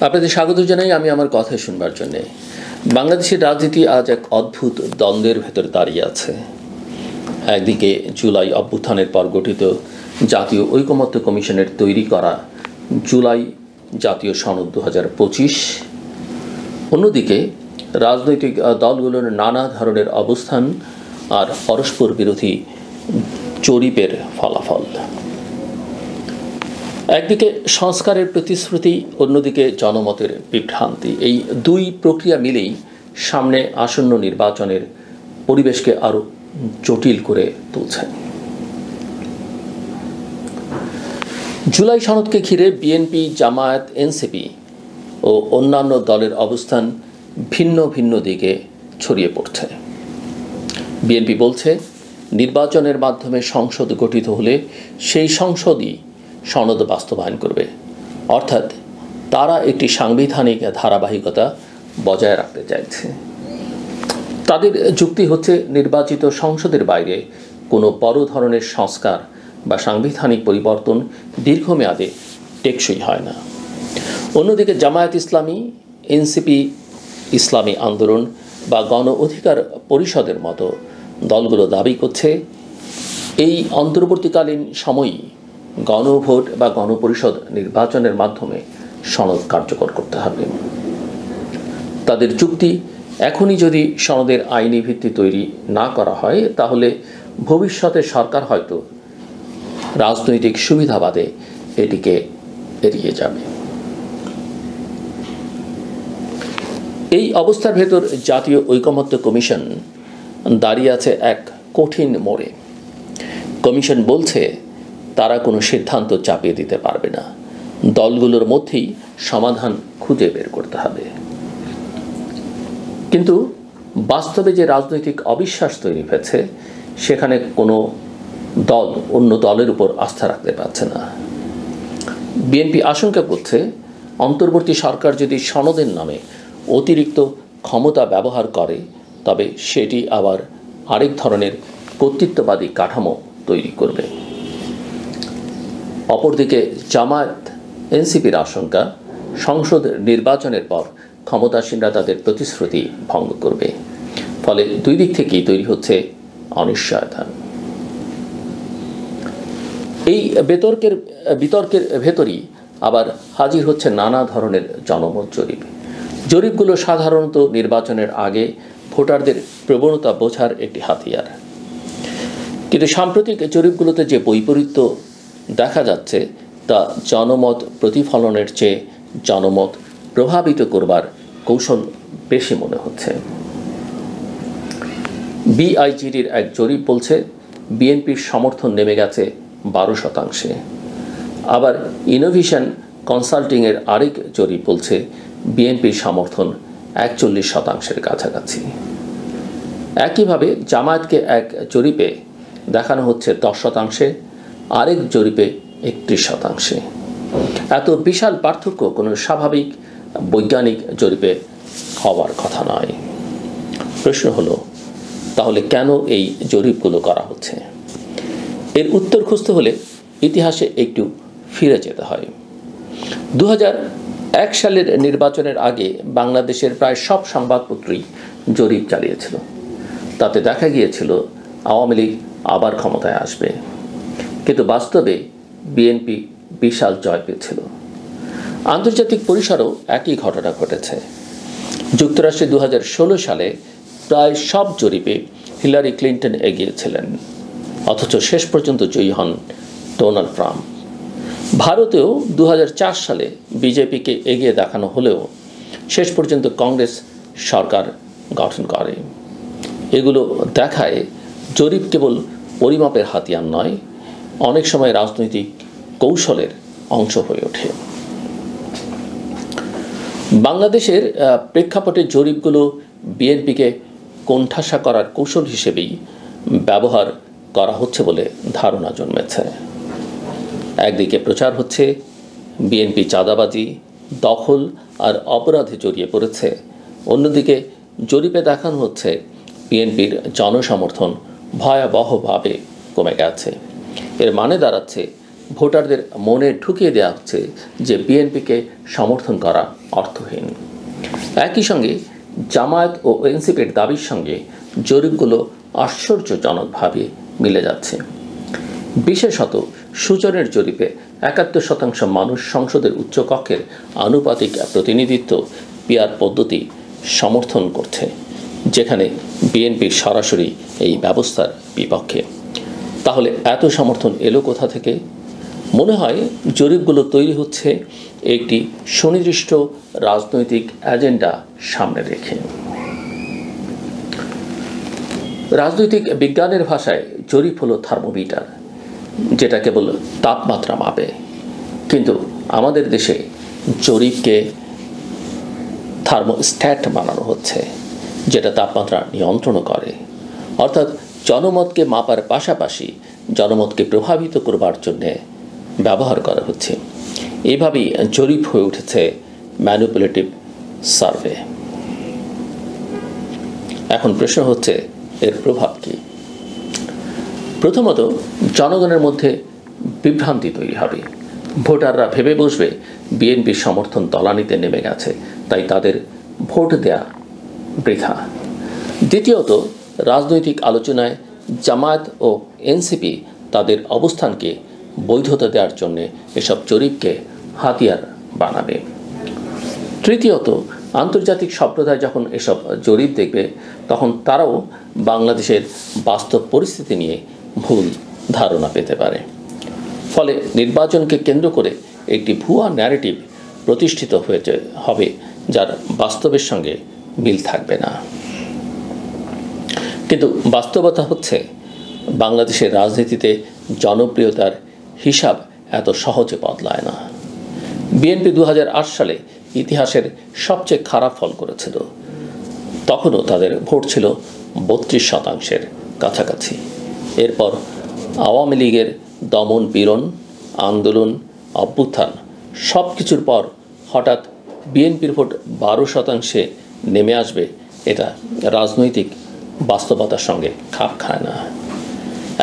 আপনাদের স্বাগত জানাই আমি আমার কথা শুনবার জন্যে। বাংলাদেশের রাজনীতি আজ এক অদ্ভুত দ্বন্দ্বের ভেতর দাঁড়িয়ে আছে। একদিকে জুলাই অভ্যুত্থানের পর গঠিত জাতীয় ঐকমত্য কমিশনের তৈরি করা জুলাই জাতীয় সনদ 2025, অন্যদিকে রাজনৈতিক দলগুলোর নানা ধরনের অবস্থান আর পরস্পর বিরোধী জরিপের ফলাফল। একদিকে সংস্কারের প্রতিশ্রুতি, অন্যদিকে জনমতের বিভ্রান্তি। এই দুই প্রক্রিয়া মিলেই সামনে আসন্ন নির্বাচনের পরিবেশকে আরও জটিল করে তুলছে। জুলাই সনদকে ঘিরে বিএনপি, জামায়াত, এনসিপি ও অন্যান্য দলের অবস্থান ভিন্ন ভিন্ন দিকে ছড়িয়ে পড়ছে। বিএনপি বলছে, নির্বাচনের মাধ্যমে সংসদ গঠিত হলে সেই সংসদই সনদ বাস্তবায়ন করবে, অর্থাৎ তারা একটি সাংবিধানিক ধারাবাহিকতা বজায় রাখতে চাইছে। তাদের যুক্তি হচ্ছে, নির্বাচিত সংসদের বাইরে কোনো বড় ধরনের সংস্কার বা সাংবিধানিক পরিবর্তন দীর্ঘমেয়াদে টেকসই হয় না। অন্যদিকে জামায়াত ইসলামী, এনসিপি, ইসলামী আন্দোলন বা গণ অধিকার পরিষদের মতো দলগুলো দাবি করছে, এই অন্তর্বর্তীকালীন সময়ই গণভোট বা গণপরিষদ নির্বাচনের মাধ্যমে সনদ কার্যকর করতে হবে। তাদের যুক্তি, এখনই যদি সনদের আইনি ভিত্তি তৈরি না করা হয়, তাহলে ভবিষ্যতে সরকার হয়তো রাজনৈতিক সুবিধাবাদে এটিকে এড়িয়ে যাবে। এই অবস্থার ভেতর জাতীয় ঐকমত্য কমিশন দাঁড়িয়ে আছে এক কঠিন মোড়ে। কমিশন বলছে, তারা কোনো সিদ্ধান্ত চাপিয়ে দিতে পারবে না, দলগুলোর মধ্যেই সমাধান খুঁজে বের করতে হবে। কিন্তু বাস্তবে যে রাজনৈতিক অবিশ্বাস তৈরি হয়েছে, সেখানে কোনো দল অন্য দলের উপর আস্থা রাখতে পারছে না। বিএনপি আশঙ্কা করছে, অন্তর্বর্তী সরকার যদি সনদের নামে অতিরিক্ত ক্ষমতা ব্যবহার করে, তবে সেটি আবার আরেক ধরনের কর্তৃত্ববাদী কাঠামো তৈরি করবে। অপরদিকে জামায়াত, এনসিপির আশঙ্কা, সংসদ নির্বাচনের পর ক্ষমতাসীনরা তাদের প্রতিশ্রুতি ভঙ্গ করবে। ফলে দুই দিক থেকেই তৈরি হচ্ছে অনিশ্চয়তা। এই বিতর্কের ভেতরই আবার হাজির হচ্ছে নানা ধরনের জনমত জরিপ। জরিপগুলো সাধারণত নির্বাচনের আগে ভোটারদের প্রবণতা বোঝার একটি হাতিয়ার। কিন্তু সাম্প্রতিক জরিপগুলোতে যে বৈপরীত্য দেখা যাচ্ছে, তা জনমত প্রতিফলনের চেয়ে জনমত প্রভাবিত করবার কৌশল বেশি মনে হচ্ছে। বিআইজিডির এক জরিপ বলছে, বিএনপির সমর্থন নেমে গেছে 12%। আবার ইনোভেশন কনসাল্টিংয়ের আরেক জরিপ বলছে, বিএনপির সমর্থন 41%-এর কাছাকাছি। একইভাবে জামায়াতকে এক জরিপে দেখানো হচ্ছে 10%, আরেক জরিপে 31%। এত বিশাল পার্থক্য কোনো স্বাভাবিক বৈজ্ঞানিক জরিপে হওয়ার কথা নয়। প্রশ্ন হলো, তাহলে কেন এই জরিপগুলো করা হচ্ছে? এর উত্তর খুঁজতে হলে ইতিহাসে একটু ফিরে যেতে হয়। 2001 সালের নির্বাচনের আগে বাংলাদেশের প্রায় সব সংবাদপত্রই জরিপ চালিয়েছিল। তাতে দেখা গিয়েছিল, আওয়ামী লীগ আবার ক্ষমতায় আসবে। কিন্তু বাস্তবে বিএনপি বিশাল জয় পেয়েছিল। আন্তর্জাতিক পরিসরেও একই ঘটনা ঘটেছে। যুক্তরাষ্ট্রে 2016 সালে প্রায় সব জরিপে হিলারি ক্লিন্টন এগিয়েছিলেন, অথচ শেষ পর্যন্ত জয়ী হন ডোনাল্ড ট্রাম্প। ভারতেও 2004 সালে বিজেপিকে এগিয়ে দেখানো হলেও শেষ পর্যন্ত কংগ্রেস সরকার গঠন করে। এগুলো দেখায়, জরিপ কেবল পরিমাপের হাতিয়ার নয়, অনেক সময় রাজনৈতিক কৌশলের অংশ হয়ে ওঠে। বাংলাদেশের প্রেক্ষাপটে জরিপগুলো বিএনপিকে কোণঠাসা করার কৌশল হিসেবেই ব্যবহার করা হচ্ছে বলে ধারণা জন্মেছে। একদিকে প্রচার হচ্ছে, বিএনপি চাঁদাবাজি, দখল আর অপরাধে জড়িয়ে পড়েছে। অন্যদিকে জরিপে দেখানো হচ্ছে, বিএনপির জনসমর্থন ভয়াবহভাবে কমে গেছে। এর মানে দাঁড়াচ্ছে, ভোটারদের মনে ঢুকিয়ে দেওয়া হচ্ছে যে বিএনপিকে সমর্থন করা অর্থহীন। একই সঙ্গে জামায়াত ও এনসিপির দাবির সঙ্গে জরিপগুলো আশ্চর্যজনকভাবে মিলে যাচ্ছে। বিশেষত সূচনের জরিপে ৭১% মানুষ সংসদের উচ্চকক্ষের আনুপাতিক প্রতিনিধিত্ব পিআর পদ্ধতি সমর্থন করছে, যেখানে বিএনপির সরাসরি এই ব্যবস্থার বিপক্ষে। তাহলে এত সমর্থন এলো কোথা থেকে? মনে হয় জরিপগুলো তৈরি হচ্ছে একটি সুনির্দিষ্ট রাজনৈতিক এজেন্ডা সামনে রেখে। রাজনৈতিক বিজ্ঞানের ভাষায় জরিপ হলো থার্মোমিটার, যেটা কেবল তাপমাত্রা মাপে। কিন্তু আমাদের দেশে জরিপকে থার্মোস্ট্যাট বানানো হচ্ছে, যেটা তাপমাত্রা নিয়ন্ত্রণ করে। অর্থাৎ জনমতকে মাপার পাশাপাশি জনমতকে প্রভাবিত করবার জন্যে ব্যবহার করা হচ্ছে। এইভাবেই জরিপ হয়ে উঠেছে ম্যানিপুলেটিভ সার্ভে। এখন প্রশ্ন হচ্ছে, এর প্রভাব কি? প্রথমত, জনগণের মধ্যে বিভ্রান্তি তৈরি হবে। ভোটাররা ভেবে বসবে বিএনপির সমর্থন তলানিতে নেমে গেছে, তাই তাদের ভোট দেয়া বৃথা। দ্বিতীয়ত, রাজনৈতিক আলোচনায় জামায়াত ও এনসিপি তাদের অবস্থানকে বৈধতা দেওয়ার জন্য এসব জরিপকে হাতিয়ার বানাবে। তৃতীয়ত, আন্তর্জাতিক সম্প্রদায় যখন এসব জরিপ দেখবে, তখন তারাও বাংলাদেশের বাস্তব পরিস্থিতি নিয়ে ভুল ধারণা পেতে পারে। ফলে নির্বাচনকে কেন্দ্র করে একটি ভুয়া ন্যারেটিভ প্রতিষ্ঠিত হবে, যার বাস্তবের সঙ্গে মিল থাকবে না। কিন্তু বাস্তবতা হচ্ছে, বাংলাদেশের রাজনীতিতে জনপ্রিয়তার হিসাব এত সহজে বদলায় না। বিএনপি ২০০৮ সালে ইতিহাসের সবচেয়ে খারাপ ফল করেছিল। তখনও তাদের ভোট ছিল ৩২% কাছাকাছি। এরপর আওয়ামী লীগের দমন পীড়ন, আন্দোলন, অভ্যুত্থান সব কিছুর পর হঠাৎ বিএনপির ভোট ১২% নেমে আসবে, এটা রাজনৈতিক বাস্তবতার সঙ্গে খাপ খায় না।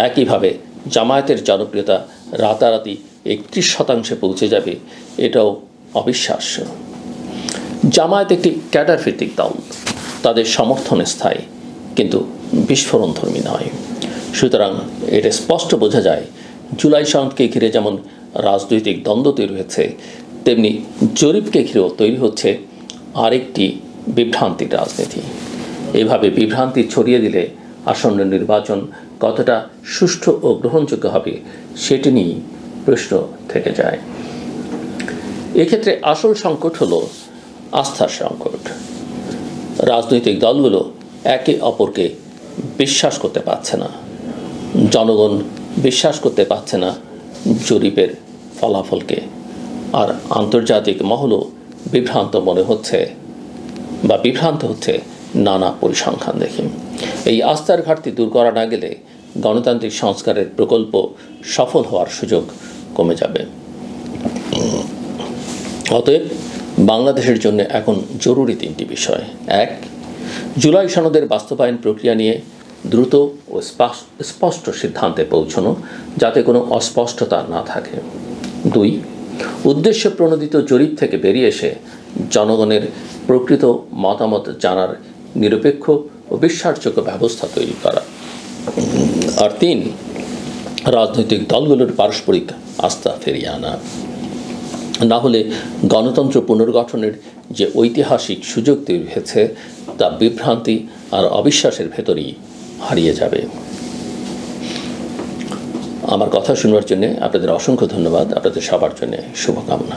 একইভাবে জামায়াতের জনপ্রিয়তা রাতারাতি ৩১% পৌঁছে যাবে, এটাও অবিশ্বাস্য। জামায়াত একটি ক্যাডার ভিত্তিক দল, তাদের সমর্থন স্থায়ী কিন্তু বিস্ফোরণধর্মী নয়। সুতরাং এটা স্পষ্ট বোঝা যায়, জুলাই সনদকে ঘিরে যেমন রাজনৈতিক দ্বন্দ্ব তৈরি হয়েছে, তেমনি জরিপকে ঘিরেও তৈরি হচ্ছে আরেকটি বিভ্রান্তির রাজনীতি। এভাবে বিভ্রান্তি ছড়িয়ে দিলে আসন্ন নির্বাচন কতটা সুষ্ঠু ও গ্রহণযোগ্য হবে, সেটি নিয়েই প্রশ্ন থেকে যায়। এক্ষেত্রে আসল সংকট হলো আস্থার সংকট। রাজনৈতিক দলগুলো একে অপরকে বিশ্বাস করতে পারছে না। জনগণ বিশ্বাস করতে পারছে না জরিপের ফলাফলকে, আর আন্তর্জাতিক মহলও বিভ্রান্ত হচ্ছে নানা পরিসংখ্যান দেখে। এই আস্থার ঘাটতি দূর করা না গেলে গণতান্ত্রিক সংস্কারের প্রকল্প সফল হওয়ার সুযোগ কমে যাবে। অতএব বাংলাদেশের জন্য এখন জরুরি 3টি বিষয়। ১. জুলাই সনদের বাস্তবায়ন প্রক্রিয়া নিয়ে দ্রুত ও স্পষ্ট সিদ্ধান্তে পৌঁছানো, যাতে কোনো অস্পষ্টতা না থাকে। ২. উদ্দেশ্য প্রণোদিত জরিপ থেকে বেরিয়ে এসে জনগণের প্রকৃত মতামত জানার নিরপেক্ষ ও বিশ্বাসযোগ্য ব্যবস্থা তৈরি করা। আর ৩. রাজনৈতিক দলগুলোর পারস্পরিক আস্থা ফিরিয়ে আনা। না হলে গণতন্ত্র পুনর্গঠনের যে ঐতিহাসিক সুযোগ তৈরি হয়েছে, তা বিভ্রান্তি আর অবিশ্বাসের ভেতরেই হারিয়ে যাবে। আমার কথা শুনবার জন্য আপনাদের অসংখ্য ধন্যবাদ। আপনাদের সবার জন্য শুভকামনা।